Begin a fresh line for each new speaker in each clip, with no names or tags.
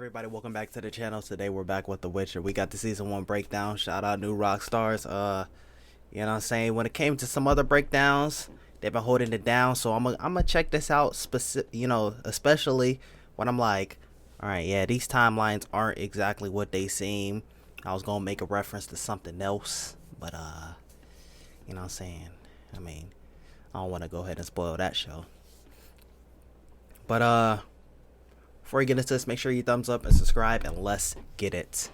everybody, welcome back to the channel. Today we're back with The Witcher. We got the season 1 breakdown. Shout out new rock stars. You know what I'm saying? When it came to some other breakdowns, they've been holding it down. So I'm gonna check this out especially when I'm like, all right, yeah, these timelines aren't exactly what they seem. I was gonna make a reference to something else, but you know what I'm saying? I mean, I don't want to go ahead and spoil that show. But before you get into this, make sure you thumbs up and subscribe, and let's get it.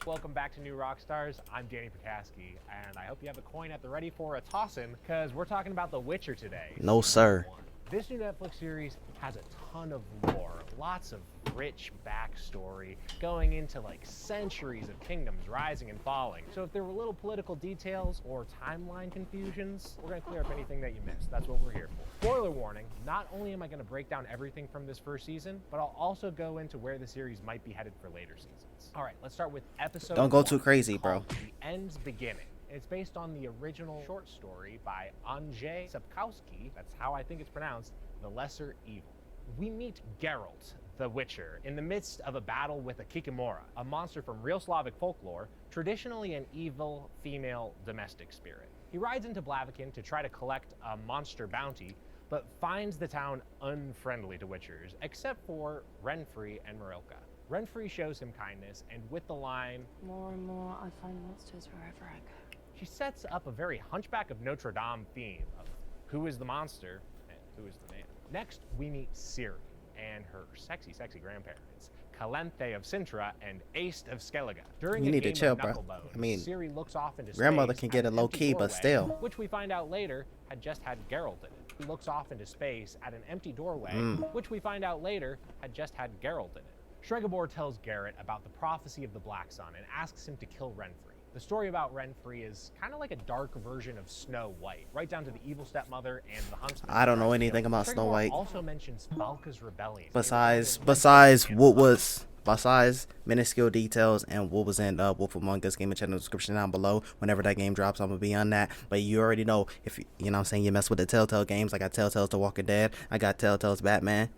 Welcome back to New Rockstars. I'm Danny Prakaski, and I hope you have a coin at the ready for a tossin', because we're talking about The Witcher today.
No, sir.
This new Netflix series has a ton of lore, lots of rich backstory, going into like centuries of kingdoms rising and falling. So if there were little political details or timeline confusions, we're gonna clear up anything that you missed. That's what we're here for. Spoiler warning, not only am I gonna break down everything from this first season, but I'll also go into where the series might be headed for later seasons. All right, let's start with episode
Don't go
1,
too crazy, bro.
The End's Beginning. It's based on the original short story by Andrzej Sapkowski, that's how I think it's pronounced, The Lesser Evil. We meet Geralt, the Witcher, in the midst of a battle with a Kikimora, a monster from real Slavic folklore, traditionally an evil female domestic spirit. He rides into Blaviken to try to collect a monster bounty, but finds the town unfriendly to Witchers, except for Renfri and Marilka. Renfri shows him kindness, and with the line,
"More and more I find monsters wherever I go."
she sets up a very Hunchback of Notre Dame theme of who is the monster and who is the man. Next, we meet Ciri and her sexy, sexy grandparents, Calanthe of Sintra and Aist of Skellige. During
You
a
need to
game
chill,
of
bro.
Knucklebones,
I mean,
Ciri looks off into
grandmother
space
can get
at
it
an
low
empty
key, but
doorway,
still.
which we find out later had just had Geralt in it. He looks off into space at an empty doorway, which we find out later had just had Geralt in it. Stregobor tells Geralt about the prophecy of the Black Sun and asks him to kill Renfri. The story about Renfri is kind of like a dark version of Snow White, right down to the evil stepmother and the huntsman.
I don't know anything about Snow White.
Also mentions Valka's rebellion.
Besides minuscule details and what was in Wolf Among Us game and check in the description down below. Whenever that game drops, I'm gonna be on that. But you already know, if you know what I'm saying, you mess with the Telltale games. I got Telltale's The Walking Dead. I got Telltale's Batman.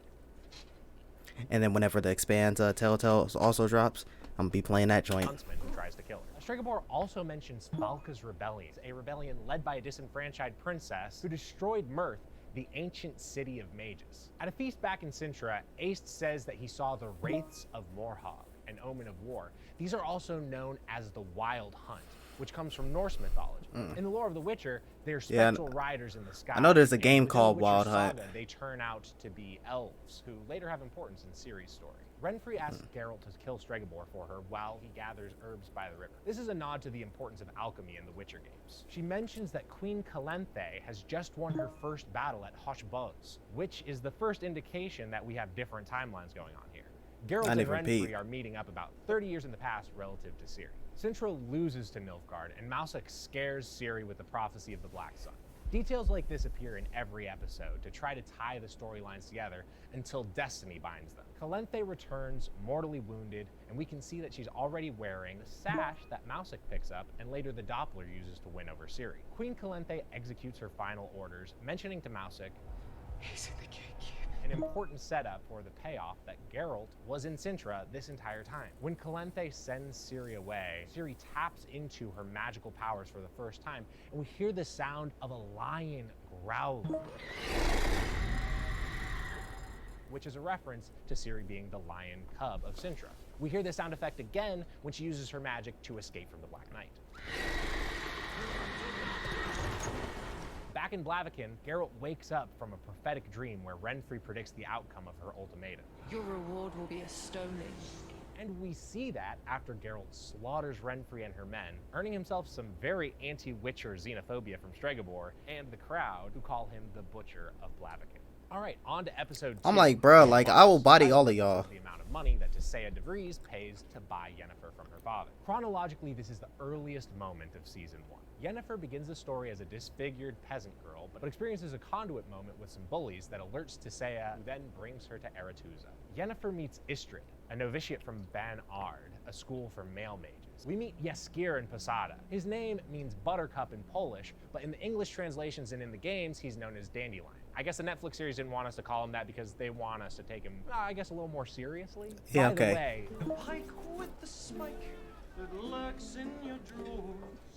And then whenever the Expanse Telltale also drops, I'm gonna be playing that joint.
Huntsman who tries to kill her. Stregobor also mentions Valka's rebellion, a rebellion led by a disenfranchised princess who destroyed Mirth, the ancient city of mages. At a feast back in Sintra, Aist says that he saw the wraiths of Morhog, an omen of war. These are also known as the Wild Hunt, which comes from Norse mythology. In the lore of The Witcher, they're spectral riders in the sky.
I know there's a game
In the
called
Witcher
Wild Hunt.
Saga, they turn out to be elves, who later have importance in Ciri's story. Renfri asks Geralt to kill Stregobor for her while he gathers herbs by the river. This is a nod to the importance of alchemy in the Witcher games. She mentions that Queen Calanthe has just won her first battle at Hoshboz, which is the first indication that we have different timelines going on here. Geralt and Renfri are meeting up about 30 years in the past relative to Ciri. Sintra loses to Nilfgaard, and Mousak scares Ciri with the prophecy of the Black Sun. Details like this appear in every episode to try to tie the storylines together until destiny binds them. Calanthe returns mortally wounded, and we can see that she's already wearing the sash that Mousak picks up and later the Doppler uses to win over Ciri. Queen Calanthe executes her final orders, mentioning to Mousak,
He's in the cake.
an important setup for the payoff that Geralt was in Sintra this entire time. When Calanthe sends Ciri away, Ciri taps into her magical powers for the first time, and we hear the sound of a lion growling, which is a reference to Ciri being the lion cub of Sintra. We hear this sound effect again when she uses her magic to escape from the Black Knight. Back in Blaviken, Geralt wakes up from a prophetic dream where Renfri predicts the outcome of her ultimatum.
Your reward will be a stoning.
And we see that after Geralt slaughters Renfri and her men, earning himself some very anti-Witcher xenophobia from Stregobor and the crowd who call him the Butcher of Blaviken. All right, on to episode 2.
I'm like, bro, like, I will body all of y'all.
The amount of money that Tissaia de Vries pays to buy Yennefer from her father. Chronologically, this is the earliest moment of season 1. Yennefer begins the story as a disfigured peasant girl, but experiences a conduit moment with some bullies that alerts Tissaia, who then brings her to Aretuza. Yennefer meets Istrid, a novitiate from Ban Ard, a school for male mages. We meet Jaskier in Posada. His name means buttercup in Polish, but in the English translations and in the games, he's known as Dandelion. I guess the Netflix series didn't want us to call him that because they want us to take him, I guess, a little more seriously.
Yeah,
By
okay.
the way,
The pike with the spike that lurks in your drawers.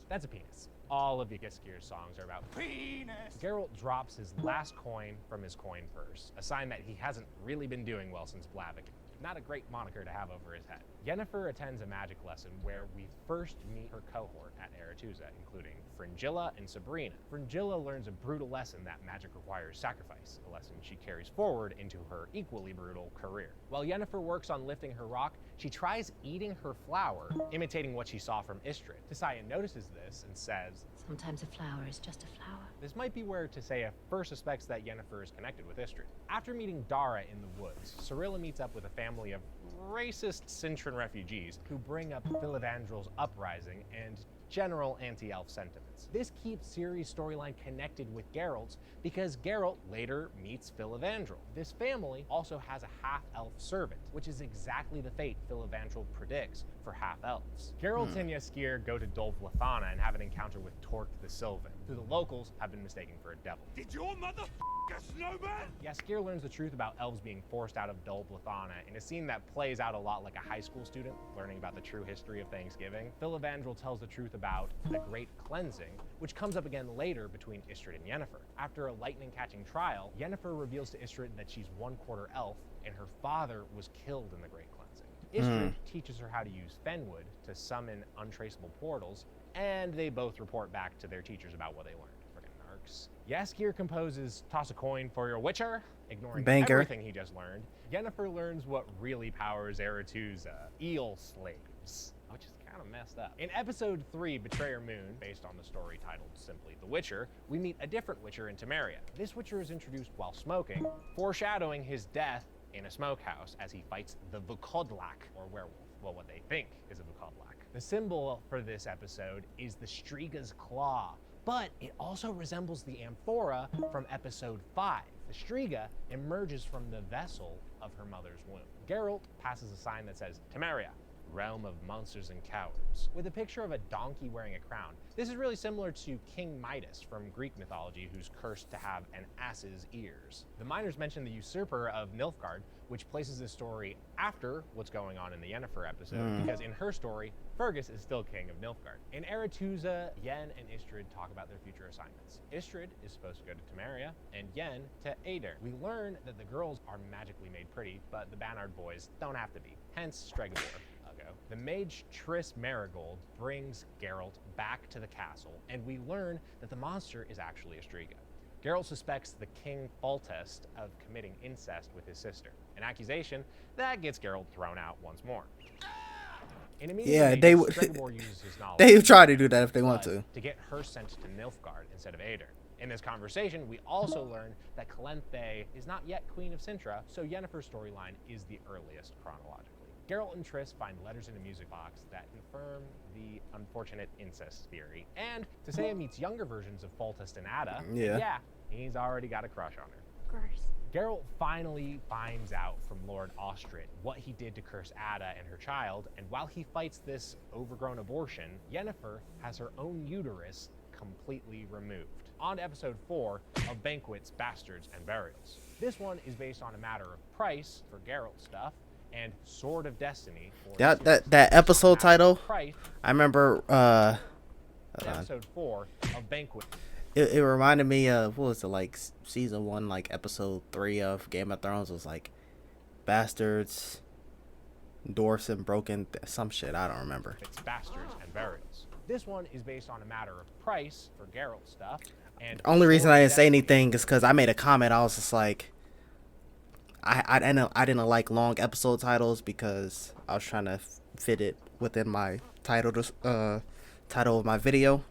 that's a penis. All of Yaskir's songs are about
Penis.
Geralt drops his last coin from his coin purse, a sign that he hasn't really been doing well since Blaviken. Not a great moniker to have over his head. Yennefer attends a magic lesson where we first meet her cohort at Aretuza, including Fringilla and Sabrina. Fringilla learns a brutal lesson that magic requires sacrifice, a lesson she carries forward into her equally brutal career. While Yennefer works on lifting her rock, she tries eating her flower, imitating what she saw from Istrid. Tissaia notices this and says,
Sometimes a flower is just a flower.
this might be where Tissaia first suspects that Yennefer is connected with Istrid. After meeting Dara in the woods, Cirilla meets up with a family of racist Cintran refugees who bring up Filavandrel's uprising and general anti-elf sentiments. This keeps Ciri's storyline connected with Geralt's because Geralt later meets Filavandrel. This family also has a half-elf servant, which is exactly the fate Filavandrel predicts for half-elves. Geralt and Jaskier go to Dol Vlathana and have an encounter with Torque the Sylvan, who the locals have been mistaken for a devil.
Did your mother a snowman?
Jaskier learns the truth about elves being forced out of Dol Vlathana in a scene that plays out a lot like a high school student learning about the true history of Thanksgiving. Filavandrel tells the truth about the Great Cleansing, which comes up again later between Istrid and Yennefer. After a lightning-catching trial, Yennefer reveals to Istrid that she's 1/4 elf, and her father was killed in the Great Cleansing. Istrid teaches her how to use Fenwood to summon untraceable portals, and they both report back to their teachers about what they learned. Friggin' narcs. Jaskier composes Toss a Coin for Your Witcher, ignoring
Banker.
everything he just learned. Yennefer learns what really powers Aretuza, eel slaves, which is kind of messed up. In episode 3, Betrayer Moon, based on the story titled simply The Witcher, we meet a different Witcher in Temeria. This Witcher is introduced while smoking, foreshadowing his death in a smokehouse as he fights the Vukodlak, or werewolf. Well, what they think is a Vukodlak. The symbol for this episode is the Striga's claw, but it also resembles the amphora from episode 5. The Striga emerges from the vessel of her mother's womb. Geralt passes a sign that says, Temeria, realm of monsters and cowards, with a picture of a donkey wearing a crown. This is really similar to King Midas from Greek mythology, who's cursed to have an ass's ears. The miners mention the usurper of Nilfgaard, which places this story after what's going on in the Yennefer episode, because in her story, Fergus is still king of Nilfgaard. In Aretuza, Yen and Istrid talk about their future assignments. Istrid is supposed to go to Temeria, and Yen to Ader. We learn that the girls are magically made pretty, but the Bannard boys don't have to be, hence Stregobor. The mage Triss Marigold brings Geralt back to the castle, and we learn that the monster is actually a Striga. Geralt suspects the King Foltest of committing incest with his sister, an accusation that gets Geralt thrown out once more. In
Yeah, they would.
Stregobor uses his knowledge
They try to do that if they want
but
to.
get her sent to Nilfgaard instead of Ader. In this conversation, we also learn that Calanthe is not yet Queen of Cintra, so Yennefer's storyline is the earliest chronologically. Geralt and Triss find letters in a music box that confirm the unfortunate incest theory, and Tissaia meets younger versions of Foltest and Ada.
Yeah.
And yeah, he's already got a crush on her.
Gross.
Geralt finally finds out from Lord Ostrid what he did to curse Ada and her child, and while he fights this overgrown abortion, Yennefer has her own uterus completely removed. On to episode 4 of Banquets, Bastards, and Burials. This one is based on a matter of price for Geralt stuff, and Sword of Destiny for
That episode title,
price.
I remember
Episode 4 of Banquet.
it reminded me of, what was it, like season 1, like episode 3 of Game of Thrones was like bastards, dwarfs and broken some shit, I don't remember.
It's Bastards and Burials. This one is based on a matter of price for Geralt stuff, and
Only reason
Sword
I
of
didn't say
Destiny
anything is because I made a comment. I was just like, I didn't like long episode titles because I was trying to fit it within my title of my video.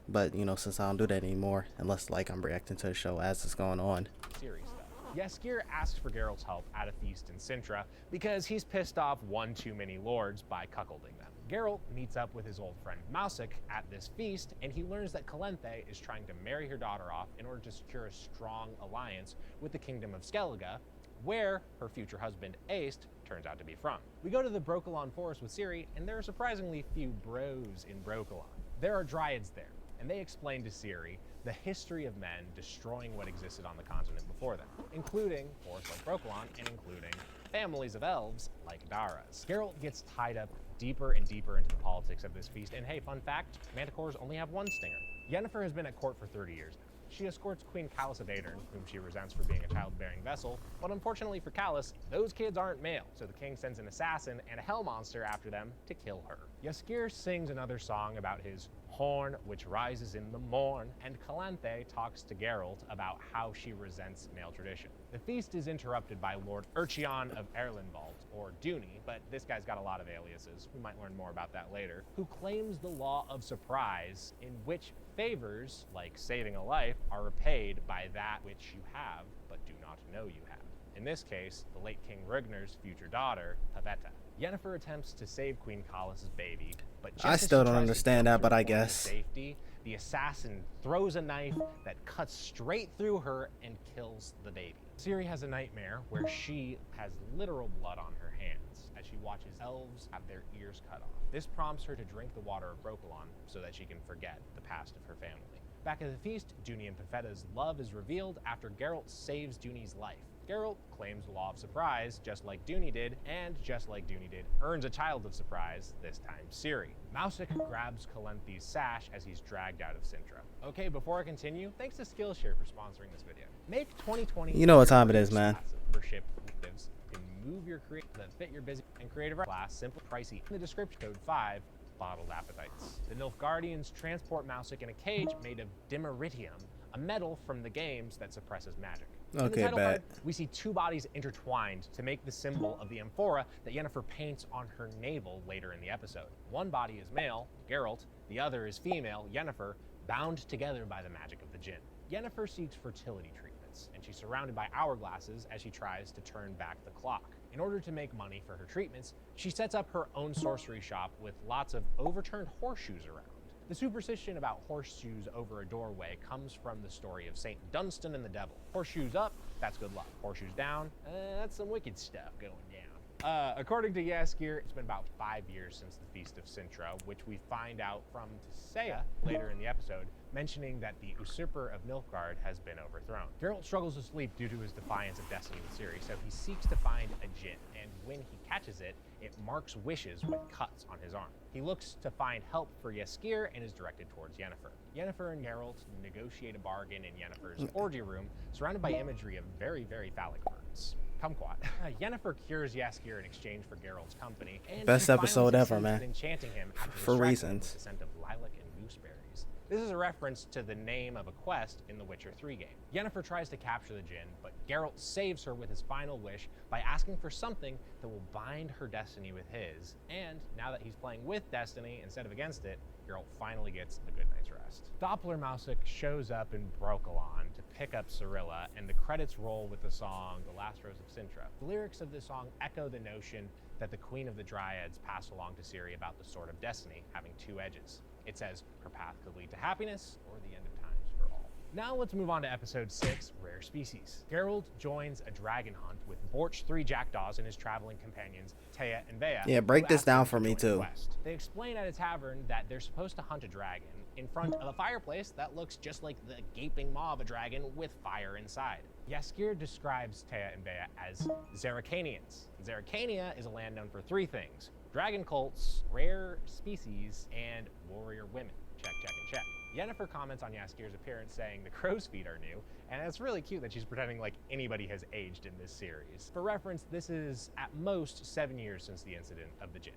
But you know, since I don't do that anymore, unless like I'm reacting to the show as it's going on.
Series stuff. Jaskier asks for Geralt's help at a feast in Cintra because he's pissed off one too many lords by cuckolding them. Geralt meets up with his old friend Mausik at this feast, and he learns that Calanthe is trying to marry her daughter off in order to secure a strong alliance with the kingdom of Skellige, where her future husband Aist turns out to be from. We go to the Brokilon forest with Ciri, and there are surprisingly few bros in Brokilon. There are dryads there, and they explain to Ciri the history of men destroying what existed on the continent before them, including forests like Brokilon and including families of elves like Dara's. Geralt gets tied up deeper and deeper into the politics of this feast, and hey, fun fact, manticores only have one stinger. Yennefer has been at court for 30 years now. She escorts Queen Callus of Aedirn, whom she resents for being a childbearing vessel, but unfortunately for Callus, those kids aren't male, so the king sends an assassin and a hell monster after them to kill her. Jaskier sings another song about his horn which rises in the morn, and Calanthe talks to Geralt about how she resents male tradition. The feast is interrupted by Lord Urchion of Erlenwald, or Duny, but this guy's got a lot of aliases, we might learn more about that later, who claims the law of surprise, in which favors, like saving a life, are repaid by that which you have, but do not know you have. In this case, the late King Rugner's future daughter, Pavetta. Yennefer attempts to save Queen Callus's baby, but just
I
as she
still don't
tries to
understand
get
that,
to
but
her
I
point of
guess.
safety, the assassin throws a knife that cuts straight through her and kills the baby. Ciri has a nightmare where she has literal blood on her hands as she watches elves have their ears cut off. This prompts her to drink the water of Brokilon so that she can forget the past of her family. Back at the feast, Duny and Pafetta's love is revealed after Geralt saves Duny's life. Geralt claims the law of surprise, just like Duny did, and just like Duny did, earns a child of surprise, this time Ciri. Mausik grabs Calenthe's sash as he's dragged out of Sintra. Okay, before I continue, thanks to Skillshare for sponsoring this video. Make 2020
You know what time it is, man.
membership lives. You can move your creative that fit your busy and creative class, simple, pricey. In the description, code 5. Bottled appetites. The Nilfgaardians transport Mausik in a cage made of dimeritium, a metal from the games that suppresses magic. In
Okay,
the title
bet.
card, we see two bodies intertwined to make the symbol of the amphora that Yennefer paints on her navel later in the episode. One body is male, Geralt, the other is female, Yennefer, bound together by the magic of the djinn. Yennefer seeks fertility treatments, and she's surrounded by hourglasses as she tries to turn back the clock. In order to make money for her treatments, she sets up her own sorcery shop with lots of overturned horseshoes around. The superstition about horseshoes over a doorway comes from the story of Saint Dunstan and the Devil. Horseshoes up, that's good luck. Horseshoes down, that's some wicked stuff going down. According to Jaskier, it's been about 5 years since the Feast of Sintra, which we find out from Shae later in the episode, mentioning that the usurper of Nilfgaard has been overthrown. Geralt struggles to sleep due to his defiance of destiny with Ciri, so he seeks to find a djinn, and when he catches it, it marks wishes with cuts on his arm. He looks to find help for Jaskier and is directed towards Yennefer. Yennefer and Geralt negotiate a bargain in Yennefer's orgy room, surrounded by imagery of very, very phallic birds. Kumquat. Yennefer cures Jaskier in exchange for Geralt's company, and
Best
she finally
episode ever,
succeeds
man.
in enchanting him after
For
distracting him
reasons.
with the scent of lilac and gooseberries. This is a reference to the name of a quest in the Witcher 3 game. Yennefer tries to capture the djinn, but Geralt saves her with his final wish by asking for something that will bind her destiny with his, and now that he's playing with destiny instead of against it, Geralt finally gets a good night's rest. Doppler Mausik shows up in Brokilon to pick up Cirilla, and the credits roll with the song The Last Rose of Sintra. The lyrics of this song echo the notion that the Queen of the Dryads passed along to Ciri about the Sword of Destiny having two edges. It says her path could lead to happiness or the end of times for all. Now let's move on to episode 6, Rare Species. Geralt joins a dragon hunt with Borch 3 jackdaws and his traveling companions, Taya and Bea.
Yeah, break
who
this
ask him
down
to
for me
join the
too.
quest. They explain at a tavern that they're supposed to hunt a dragon in front of a fireplace that looks just like the gaping maw of a dragon with fire inside. Jaskier describes Taya and Bea as Zaracanians. Zaracania is a land known for 3 things: dragon cults, rare species, and warrior women. Check, check, and check. Yennefer comments on Jaskier's appearance, saying the crow's feet are new, and it's really cute that she's pretending like anybody has aged in this series. For reference, this is at most 7 years since the incident of the djinn.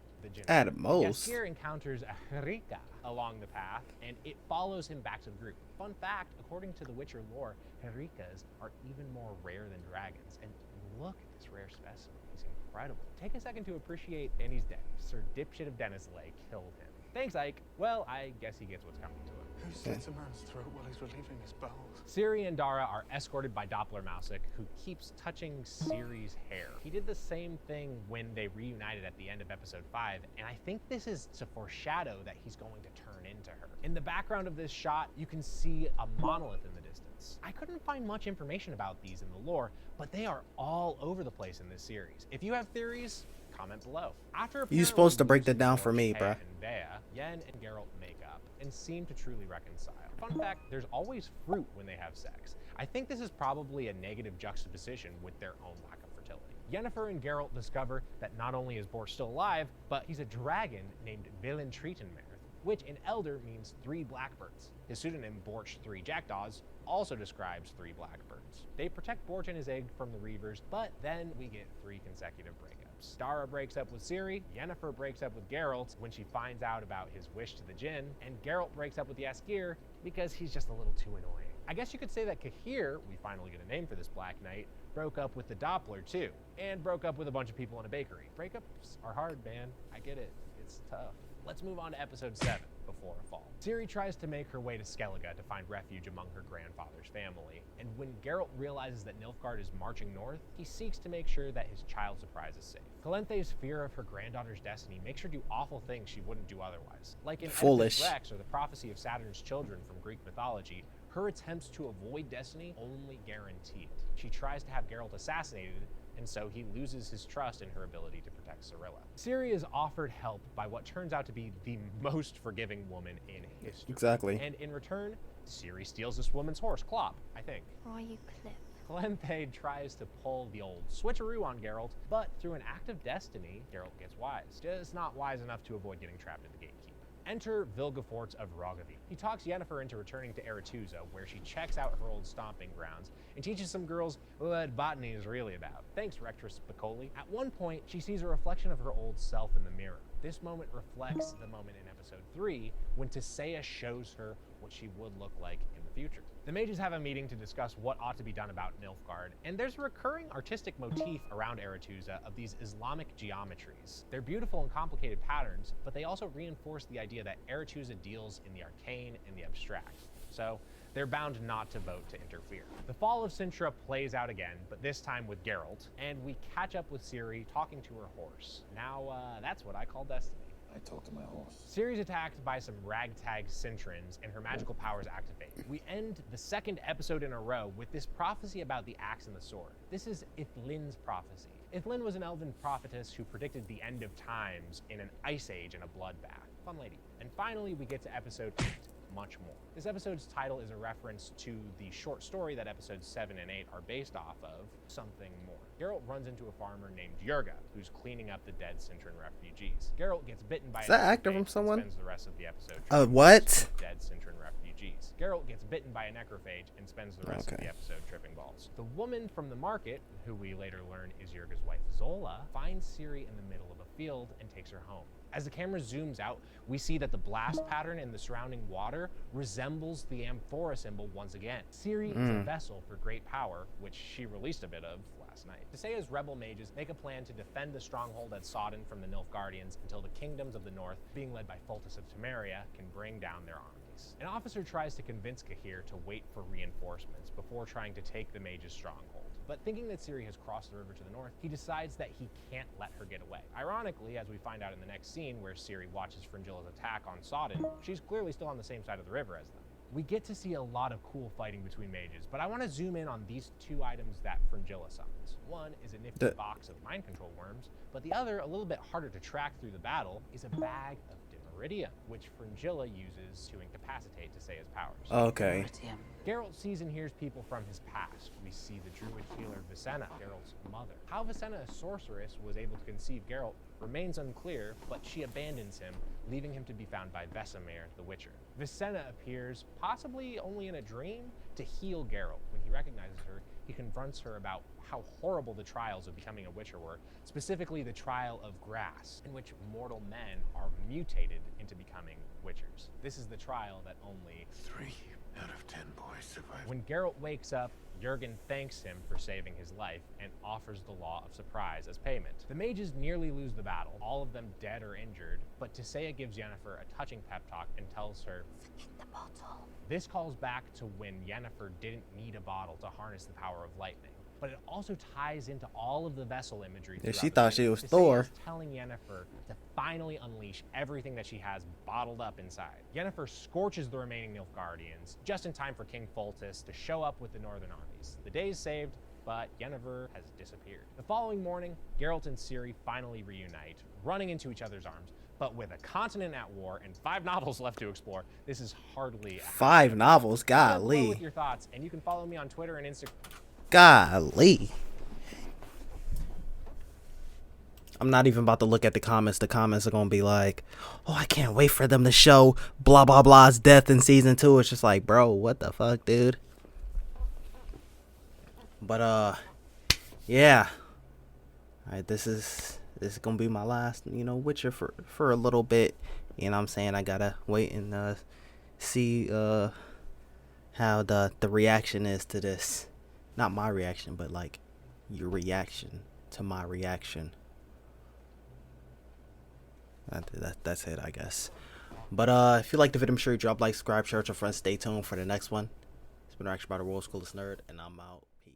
At most.
Jaskier encounters a Hrika along the path, and it follows him back to the group. Fun fact, according to the Witcher lore, Hrikas are even more rare than dragons, and look at this rare specimen. He's incredible. Take a second to appreciate, and he's dead. Sir Dipshit of Dennisley killed him. Thanks, Ike. Well, I guess he gets what's coming to him.
Who slits a man's throat while he's relieving his bowels?
Ciri and Dara are escorted by Doppler Mausik, who keeps touching Ciri's hair. He did the same thing when they reunited at the end of episode 5, and I think this is to foreshadow that he's going to turn into her. In the background of this shot, you can see a monolith in the distance. I couldn't find much information about these in the lore, but they are all over the place in this series. If you have theories, comment below. After
You supposed to break
apparently
that down for
losing
me,
Taya
bruh.
and Bea, Yen and Geralt make up and seem to truly reconcile. Fun fact, there's always fruit when they have sex. I think this is probably a negative juxtaposition with their own lack of fertility. Yennefer and Geralt discover that not only is Bor still alive, but he's a dragon named Villentretenmer, which in Elder means 3 blackbirds. His pseudonym Borch 3 Jackdaws also describes 3 blackbirds. They protect Borch and his egg from the Reavers, but then we get 3 consecutive breakups. Dara breaks up with Ciri, Yennefer breaks up with Geralt when she finds out about his wish to the Jinn, and Geralt breaks up with Jaskier because he's just a little too annoying. I guess you could say that Cahir, we finally get a name for this Black Knight, broke up with the Doppler too, and broke up with a bunch of people in a bakery. Breakups are hard, man. I get it. It's tough. Let's move on to episode 7, Before a Fall. Ciri tries to make her way to Skellige to find refuge among her grandfather's family, and when Geralt realizes that Nilfgaard is marching north, he seeks to make sure that his child surprise is safe. Calenthe's fear of her granddaughter's destiny makes her do awful things she wouldn't do otherwise. Like in
Foolish.
Oedipus Rex or the prophecy of Saturn's children from Greek mythology, her attempts to avoid destiny only guarantee it. She tries to have Geralt assassinated, and so he loses his trust in her ability to protect Cirilla. Ciri is offered help by what turns out to be the most forgiving woman in history.
Exactly.
And in return, Ciri steals this woman's horse, Klopp, I think.
Or are you Cliff?
Calanthe tries to pull the old switcheroo on Geralt, but through an act of destiny, Geralt gets wise. Just not wise enough to avoid getting trapped in the gatekeep. Enter Vilgefortz of Roggeveen. He talks Yennefer into returning to Aretuza, where she checks out her old stomping grounds and teaches some girls what botany is really about. Thanks, Rectress Spicoli. At one point, she sees a reflection of her old self in the mirror. This moment reflects the moment in episode 3 when Tissaia shows her what she would look like in the future. The mages have a meeting to discuss what ought to be done about Nilfgaard, and there's a recurring artistic motif around Aretuza of these Islamic geometries. They're beautiful and complicated patterns, but they also reinforce the idea that Aretuza deals in the arcane and the abstract. So they're bound not to vote to interfere. The fall of Cintra plays out again, but this time with Geralt, and we catch up with Ciri talking to her horse. Now, that's what I call destiny.
I talked to my horse.
Ciri's attacked by some ragtag Cintrans, and her magical powers activate. We end the 2nd episode in a row with this prophecy about the axe and the sword. This is Ithlin's prophecy. Ithlin was an elven prophetess who predicted the end of times in an ice age and a bloodbath. Fun lady. And finally, we get to episode 8. Much more. This episode's title is a reference to the short story that episodes 7 and 8 are based off of, Something More. Geralt runs into a farmer named Jurga, who's cleaning up the dead Cintran refugees. Geralt gets bitten by
Is that actor from someone?
And spends the rest of the episode
What?
dead Cintran refugees. Geralt gets bitten by a necrophage and spends the rest of the episode tripping balls. The woman from the market, who we later learn is Jurga's wife Zola, finds Ciri in the middle of a field and takes her home. As the camera zooms out, we see that the blast pattern in the surrounding water resembles the amphora symbol once again. Ciri is a vessel for great power, which she released a bit of last night. Tissaya's rebel mages make a plan to defend the stronghold at Sodden from the Nilfgaardians until the kingdoms of the north, being led by Foltest of Temeria, can bring down their armies. An officer tries to convince Cahir to wait for reinforcements before trying to take the mages' stronghold. But thinking that Ciri has crossed the river to the north, he decides that he can't let her get away. Ironically, as we find out in the next scene where Ciri watches Fringilla's attack on Sodden, she's clearly still on the same side of the river as them. We get to see a lot of cool fighting between mages, but I want to zoom in on these 2 items that Fringilla summons. One is a nifty box of mind control worms, but the other, a little bit harder to track through the battle, is a bag of Dimeridium, which Fringilla uses to incapacitate Tissaya's powers.
Okay.
Geralt sees and hears people from his past. We see the druid healer Visenna, Geralt's mother. How Visenna, a sorceress, was able to conceive Geralt remains unclear, but she abandons him, leaving him to be found by Vesemir, the Witcher. Visenna appears, possibly only in a dream, to heal Geralt. When he recognizes her, he confronts her about how horrible the trials of becoming a Witcher were, specifically the trial of grass, in which mortal men are mutated into becoming Witchers. This is the trial that only
3 out of 10 boys survive.
When Geralt wakes up, Jurgen thanks him for saving his life and offers the Law of Surprise as payment. The mages nearly lose the battle, all of them dead or injured, but Tissaia gives Yennefer a touching pep talk and tells her,
"Forget the bottle."
This calls back to when Yennefer didn't need a bottle to harness the power of lightning. But it also ties into all of the vessel imagery.
Yeah, she
throughout the
thought she
series.
was
Tissaia
Thor.
is telling Yennefer to finally unleash everything that she has bottled up inside. Yennefer scorches the remaining Nilfgaardians just in time for King Foltest to show up with the northern armies. The day is saved, but Yennefer has disappeared. The following morning, Geralt and Ciri finally reunite, running into each other's arms, But with a continent at war and 5 novels left to explore, this is hardly a
5 novels,
Comment below with
golly.
your thoughts, and you can follow me on Twitter and Instagram.
Golly. I'm not even about to look at the comments. The comments are gonna be like, oh, I can't wait for them to show blah blah blah's death in season 2. It's just like, bro, what the fuck, dude? But yeah. Alright, this is gonna be my last, Witcher for a little bit. You know what I'm saying? I gotta wait and see how the reaction is to this. Not my reaction, but like your reaction to my reaction. That's it, I guess. But if you liked the video, I'm sure you drop like, subscribe, share with your friends. Stay tuned for the next one. It's been Reaction by the World's Coolest Nerd, and I'm out. Peace.